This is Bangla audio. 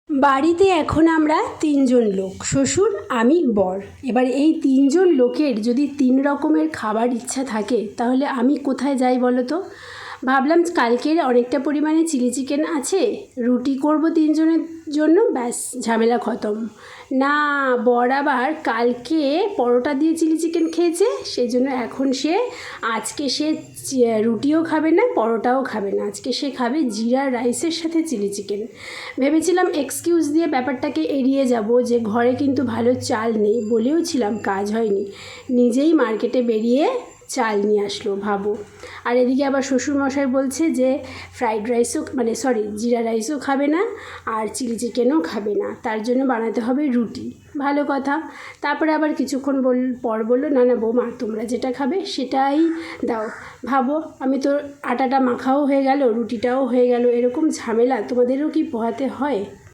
বাড়িতে এখন আমরা ৩ জন লোক, শ্বশুর, আমি, বর। এবার এই ৩ জন লোকের যদি ৩ রকমের খাবার ইচ্ছা থাকে তাহলে আমি কোথায় যাই বলো তো? ভাবলাম কালকের অনেকটা পরিমাণে চিলি চিকেন আছে, রুটি করব ৩ জনের জন্য, ব্যাস ঝামেলা খতম। না, বর আবার কালকে পরোটা দিয়ে চিলি চিকেন খেয়েছে, সেই জন্য এখন আজকে সে রুটিও খাবে না, পরোটাও খাবে না, আজকে সে খাবে জিরা রাইসের সাথে চিলি চিকেন। ভেবেছিলাম এক্সকিউজ দিয়ে ব্যাপারটাকে এড়িয়ে যাব, যে ঘরে কিন্তু ভালো চাল নেই, বলেও ছিলাম, কাজ হয়নি, নিজেই মার্কেটে বেরিয়ে চাল নিয়ে আসলো, ভাবো। আর এদিকে আবার শ্বশুরমশাই বলছে যে ফ্রাইড রাইসও জিরা রাইসও খাবে না আর চিলি চিকেনও খাবে না, তার জন্য বানাতে হবে রুটি। ভালো কথা। তারপরে আবার কিছুক্ষণ পর বললো, না না বৌমা, তোমরা যেটা খাবে সেটাই দাও। ভাবো, আমি তো আটাটা মাখাও হয়ে গেল, রুটিটাও হয়ে গেল, এরকম ঝামেলা তোমাদেরও কি পোহাতে হয়?